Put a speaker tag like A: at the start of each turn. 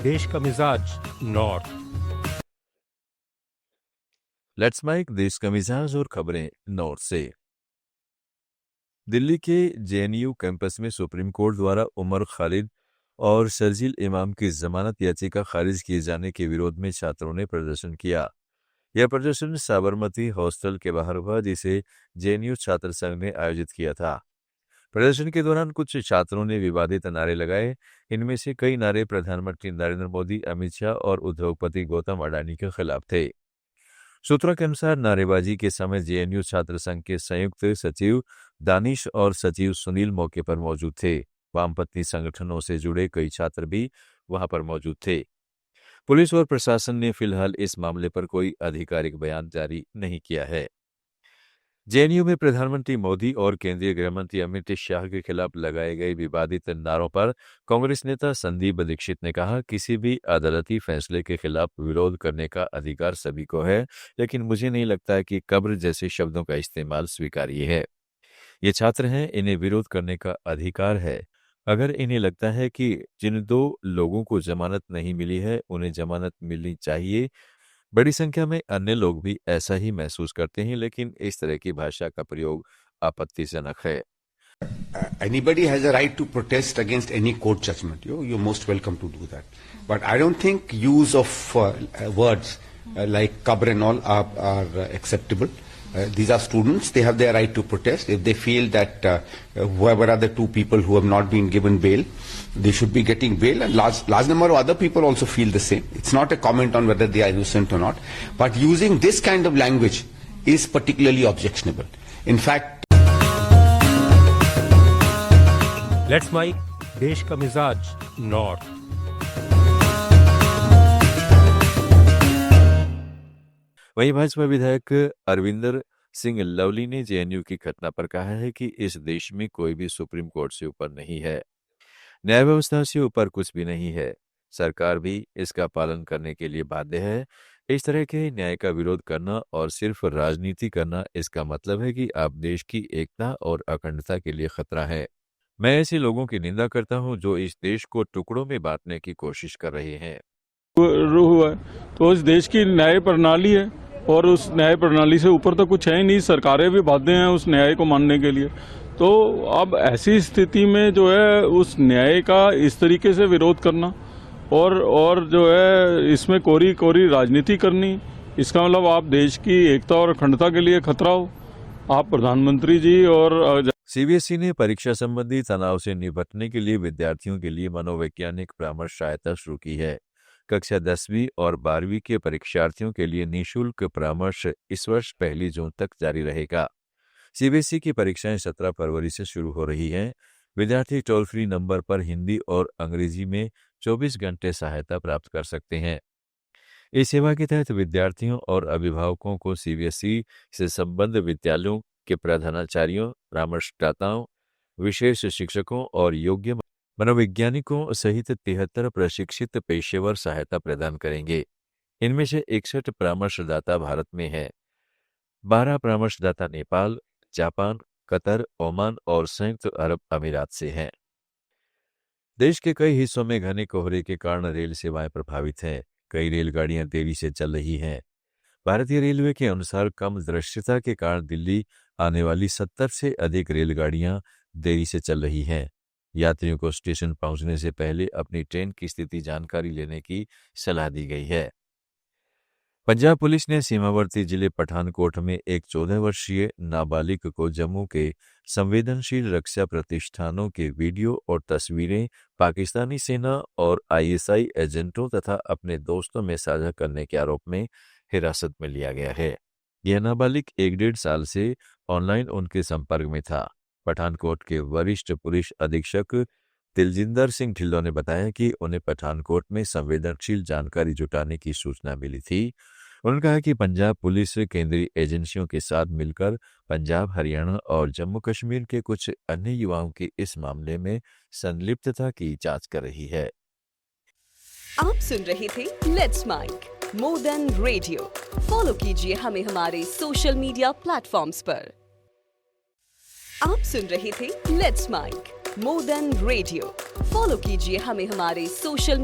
A: देश का मिजाज नॉर्थ।
B: लेट्स माइक देश का मिजाज और खबरें नॉर्थ से। दिल्ली के जेएनयू कैंपस में सुप्रीम कोर्ट द्वारा उमर खालिद और शर्जील इमाम की जमानत याचिका खारिज किए जाने के विरोध में छात्रों ने प्रदर्शन किया। यह प्रदर्शन साबरमती हॉस्टल के बाहर हुआ, जिसे जेएनयू छात्र संघ ने आयोजित किया था। प्रदर्शन के दौरान कुछ छात्रों ने विवादित नारे लगाए। इनमें से कई नारे प्रधानमंत्री नरेंद्र मोदी, अमित शाह और उद्योगपति गौतम अडानी के खिलाफ थे। सूत्रों के अनुसार नारेबाजी के समय जेएनयू छात्र संघ के संयुक्त सचिव दानिश और सचिव सुनील मौके पर मौजूद थे। वामपंथी संगठनों से जुड़े कई छात्र भी वहां पर मौजूद थे। पुलिस और प्रशासन ने फिलहाल इस मामले पर कोई आधिकारिक बयान जारी नहीं किया है। जेएनयू में प्रधानमंत्री मोदी और केंद्रीय गृहमंत्री अमित शाह के खिलाफ लगाए गए विवादित नारों पर कांग्रेस नेता संदीप दीक्षित ने कहा, किसी भी अदालती फैसले के खिलाफ विरोध करने का अधिकार सभी को है, लेकिन मुझे नहीं लगता कि कब्र जैसे शब्दों का इस्तेमाल स्वीकार्य है। ये छात्र हैं, इन्हें विरोध करने का अधिकार है। अगर इन्हें लगता है कि जिन 2 लोगों को जमानत नहीं मिली है उन्हें जमानत मिलनी चाहिए, बड़ी संख्या में अन्य लोग भी ऐसा ही महसूस करते हैं, लेकिन इस तरह की भाषा का प्रयोग आपत्तिजनक है।
C: Anybody has a right to protest against any court judgment. You're most welcome to do that. But I don't think use of words like qabr and all are acceptable. These are students. They have their right to protest. If they feel that whoever are the 2 people who have not been given bail, they should be getting bail, and large number of other people also feel the same. It's not a comment on whether they are innocent or not. But using this kind of language is particularly objectionable. In fact,
A: let's mic देश का मिजाज north.
B: वहीं भाजपा विधायक अरविंदर सिंह लवली ने JNU की घटना पर कहा है कि इस देश में कोई भी सुप्रीम कोर्ट से ऊपर नहीं है, न्याय व्यवस्था से ऊपर कुछ भी नहीं है, सरकार भी इसका पालन करने के लिए बाध्य है। इस तरह के न्याय का विरोध करना और सिर्फ राजनीति करना, इसका मतलब है कि आप देश की एकता और अखंडता के लिए खतरा है। मैं ऐसे लोगों की निंदा करता हूं जो इस देश को टुकड़ों में बांटने की कोशिश कर रहे हैं।
D: हुआ है तो इस देश की न्याय प्रणाली है और उस न्याय प्रणाली से ऊपर तो कुछ है ही नहीं। सरकारें भी बाध्य हैं उस न्याय को मानने के लिए। तो अब ऐसी स्थिति में जो है उस न्याय का इस तरीके से विरोध करना और जो है इसमें कोरी राजनीति करनी, इसका मतलब आप देश की एकता और अखंडता के लिए खतरा हो। आप प्रधानमंत्री जी और
B: सीबीएसई ने परीक्षा संबंधी तनाव से निपटने के लिए विद्यार्थियों के लिए मनोवैज्ञानिक परामर्श सहायता शुरू की है। कक्षा 10वीं और 12वीं के परीक्षार्थियों के लिए निःशुल्क परामर्श इस वर्ष 1 जून तक जारी रहेगा। सीबीएसई की परीक्षाएं 17 फरवरी से शुरू हो रही हैं। विद्यार्थी टोल फ्री नंबर पर हिंदी और अंग्रेजी में 24 घंटे सहायता प्राप्त कर सकते हैं। इस सेवा के तहत विद्यार्थियों और अभिभावकों को सीबीएसई से संबद्ध विद्यालयों के प्रधानाचार्यों, परामर्शदाताओं, विशेष शिक्षकों और योग्य मनोवैज्ञानिकों सहित 73 प्रशिक्षित पेशेवर सहायता प्रदान करेंगे। इनमें से 61 परामर्शदाता भारत में हैं। 12 परामर्शदाता नेपाल, जापान, कतर, ओमान और संयुक्त अरब अमीरात से हैं। देश के कई हिस्सों में घने कोहरे के कारण रेल सेवाएं प्रभावित हैं। कई रेलगाड़ियां देरी से चल रही हैं। भारतीय रेलवे के अनुसार कम दृश्यता के कारण दिल्ली आने वाली 70 से अधिक रेलगाड़ियां देरी से चल रही हैं। यात्रियों को स्टेशन पहुंचने से पहले अपनी ट्रेन की स्थिति जानकारी लेने की सलाह दी गई है। पंजाब पुलिस ने सीमावर्ती जिले पठानकोट में एक 14 वर्षीय नाबालिग को जम्मू के संवेदनशील रक्षा प्रतिष्ठानों के वीडियो और तस्वीरें पाकिस्तानी सेना और आईएसआई एजेंटों तथा अपने दोस्तों में साझा करने के आरोप में हिरासत में लिया गया है। यह नाबालिग 1.5 साल से ऑनलाइन उनके संपर्क में था। पठानकोट के वरिष्ठ पुलिस अधीक्षक दिलजिंदर सिंह ढिल्लों ने बताया कि उन्हें पठानकोट में संवेदनशील जानकारी जुटाने की सूचना मिली थी। उन्होंने कहा कि पंजाब पुलिस केंद्रीय एजेंसियों के साथ मिलकर पंजाब, हरियाणा और जम्मू कश्मीर के कुछ अन्य युवाओं की इस मामले में संलिप्तता की जांच कर रही है।
E: आप सुन रहे थे let's mic more than radio. Follow कीजिए हमें हमारे सोशल मीडिया प्लेटफॉर्म्स पर। आप सुन रहे थे let's mic more than radio. Follow कीजिए हमें हमारे सोशल